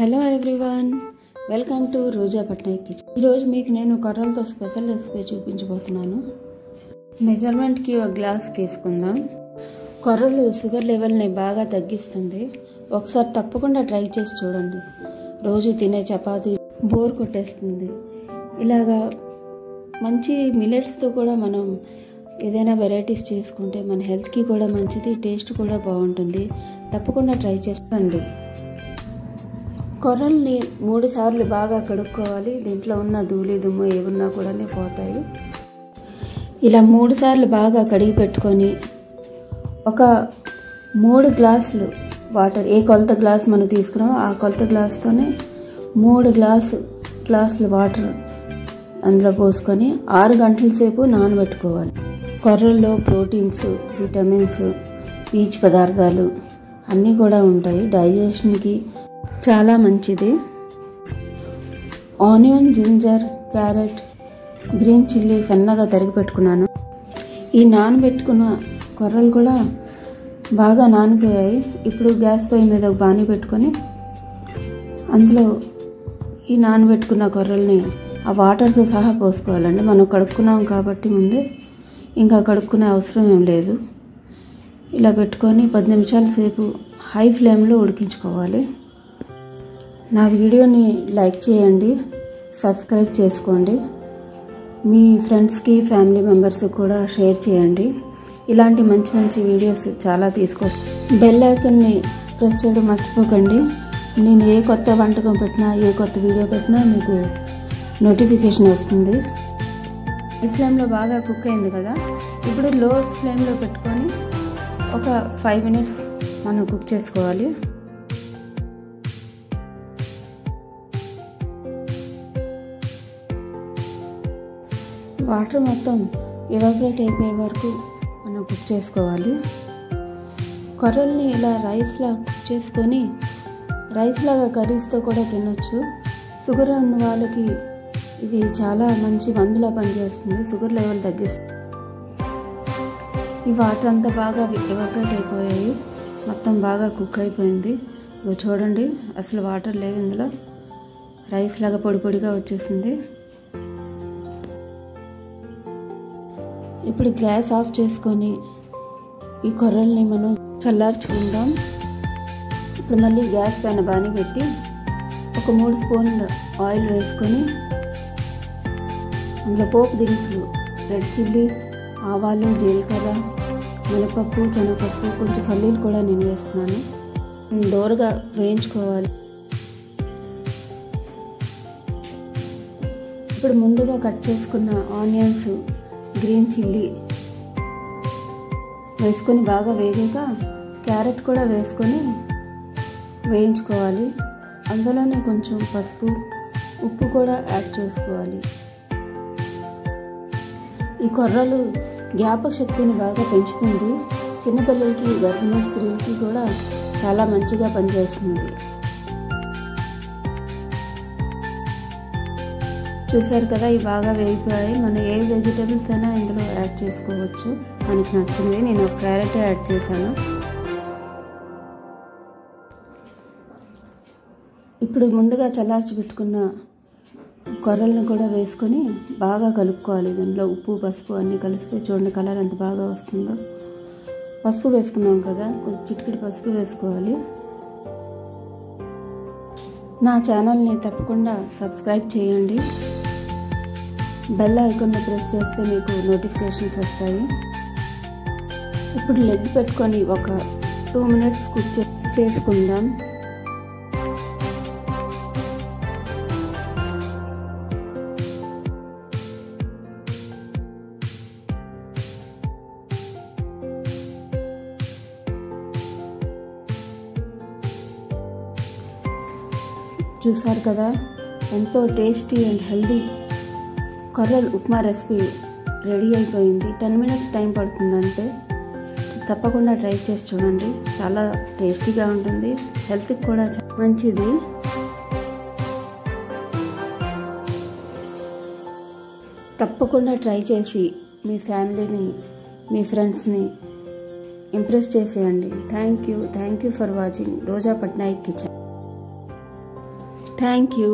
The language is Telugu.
Hello everyone, welcome to Roja Patnaik kitchen. ఈరోజు మీకు నేను కొర్రలతో స్పెషల్ రెసిపీ చూపించబోతున్నాను. మెజర్మెంట్కి ఒక గ్లాస్ తీసుకుందాం. కొర్రలు షుగర్ లెవెల్ని బాగా తగ్గిస్తుంది. ఒకసారి తప్పకుండా ట్రై చేసి చూడండి. రోజు తినే చపాతీ బోర్ కొట్టేస్తుంది. ఇలాగా మంచి మిల్లెట్స్తో కూడా మనం ఏదైనా వెరైటీస్ చేసుకుంటే మన హెల్త్కి కూడా మంచిది, టేస్ట్ కూడా బాగుంటుంది. తప్పకుండా ట్రై చేయండి. కొర్రల్ని 3 సార్లు బాగా కడుక్కోవాలి. దీంట్లో ఉన్న ధూళి దుమ్ము ఏమున్నా కూడా పోతాయి. ఇలా 3 సార్లు బాగా కడిగి పెట్టుకొని ఒక 3 గ్లాసులు వాటర్, ఏ కొలత గ్లాస్ మనం తీసుకున్నామో ఆ కొలత గ్లాస్తోనే 3 గ్లాసులు వాటర్ అందులో పోసుకొని 6 గంటల సేపు నానబెట్టుకోవాలి. కొర్రల్లో ప్రోటీన్స్, విటమిన్స్, పీచు పదార్థాలు అన్నీ కూడా ఉంటాయి. డైజెషన్కి చాలా మంచిది. Onion, ginger, carrot, green chilli సన్నగా తరిగి పెట్టుకున్నాను. ఈ నానబెట్టుకున్న కొర్రలు కూడా బాగా నానిపోయాయి. ఇప్పుడు గ్యాస్ పొయ్యి మీద ఒక బాణీ పెట్టుకొని అందులో ఈ నానబెట్టుకున్న కొర్రల్ని ఆ వాటర్తో సహా పోసుకోవాలండి. మనం కడుక్కున్నాం కాబట్టి ముందే ఇంకా కడుక్కునే అవసరం ఏం లేదు. ఇలా పెట్టుకొని 10 నిమిషాల సేపు హై ఫ్లేమ్లో ఉడికించుకోవాలి. నా వీడియోని లైక్ చేయండి, సబ్స్క్రైబ్ చేసుకోండి, మీ ఫ్రెండ్స్కి, ఫ్యామిలీ మెంబర్స్కి కూడా షేర్ చేయండి. ఇలాంటి మంచి మంచి వీడియోస్ చాలా తీసుకొస్తాను. బెల్ ఐకాన్ని ప్రెస్ చేయడం మర్చిపోకండి. నేను ఏ కొత్త వంటకం పెట్టినా, ఏ కొత్త వీడియో పెట్టినా మీకు నోటిఫికేషన్ వస్తుంది. హై ఫ్లేమ్లో బాగా కుక్ అయింది కదా, ఇప్పుడు లో ఫ్లేమ్లో పెట్టుకొని ఒక 5 మినిట్స్ మనం కుక్ చేసుకోవాలి. వాటర్ మొత్తం ఎవాపరేట్ అయిపోయే వరకు మనం కుక్ చేసుకోవాలి. కొర్రల్ని ఇలా రైస్లా కుక్ చేసుకొని రైస్లాగా కర్రీస్తో కూడా తినొచ్చు. షుగర్ ఉన్న వాళ్ళకి ఇది చాలా మంచి మందులా పనిచేస్తుంది. షుగర్ లెవెల్ తగ్గిస్తుంది. ఈ వాటర్ అంతా బాగా ఎవాపరేట్ అయిపోయాయి, మొత్తం బాగా కుక్ అయిపోయింది. ఇక చూడండి, అసలు వాటర్ లేవు ఇందులో. రైస్ లాగా పొడి పొడిగా వచ్చేసింది. ఇప్పుడు గ్యాస్ ఆఫ్ చేసుకొని ఈ కొర్రల్ని మనం చల్లార్చుకుందాం. ఇప్పుడు మళ్ళీ గ్యాస్ పైన బాణీ పెట్టి ఒక 3 స్పూన్ల ఆయిల్ వేసుకొని అందులో పోపు దినుసులు, రెడ్ చిల్లీ, ఆవాలు, జీలకర్ర, మినపప్పు, శనగపప్పు, కొంచెం పల్లీలు కూడా నేను వేసుకున్నాను. దోరగా వేయించుకోవాలి. ఇప్పుడు ముందుగా కట్ చేసుకున్న ఆనియన్స్, గ్రీన్ చిల్లీ వేసుకొని బాగా వేగాక క్యారెట్ కూడా వేసుకొని వేయించుకోవాలి. అందులోనే కొంచెం పసుపు, ఉప్పు కూడా యాడ్ చేసుకోవాలి. ఈ కొర్రలు జ్ఞాపక శక్తిని బాగా పెంచుతుంది. చిన్నపిల్లలకి, గర్భిణీ స్త్రీలకి కూడా చాలా మంచిగా పనిచేస్తుంది. చూసారు కదా, ఇవి బాగా వేగిపోయాయి. మనం ఏ వెజిటేబుల్స్ అయినా ఇందులో యాడ్ చేసుకోవచ్చు, మనకి నచ్చింది. నేను ఒక క్యారెట్ యాడ్ చేశాను. ఇప్పుడు ముందుగా చల్లార్చి పెట్టుకున్న కొర్రలను కూడా వేసుకొని బాగా కలుపుకోవాలి. దానిలో ఉప్పు, పసుపు అన్నీ కలిస్తే చూడండి కలర్ ఎంత బాగా వస్తుందో. పసుపు వేసుకున్నాం కదా, కొంచెం చిటికెడు పసుపు వేసుకోవాలి. నా ఛానల్ని తప్పకుండా సబ్స్క్రైబ్ చేయండి. బెల్ ఐకాన్ని ప్రెస్ చేస్తే మీకు నోటిఫికేషన్స్ వస్తాయి. ఇప్పుడు లెగ్ పెట్టుకొని ఒక 2 మినిట్స్ కుక్ చేసుకుందాం. చూసారు కదా, ఎంతో టేస్టీ అండ్ హెల్దీ కొర్రల ఉప్మా రెసిపీ రెడీ అయిపోయింది. 10 మినిట్స్ టైం పడుతుంది అంతే. తప్పకుండా ట్రై చేసి చూడండి, చాలా టేస్టీగా ఉంటుంది, హెల్త్కి కూడా మంచిది. తప్పకుండా ట్రై చేసి మీ ఫ్యామిలీని, మీ ఫ్రెండ్స్ని ఇంప్రెస్ చేసేయండి. Thank you for watching Roja Patnaik kitchen. Thank you.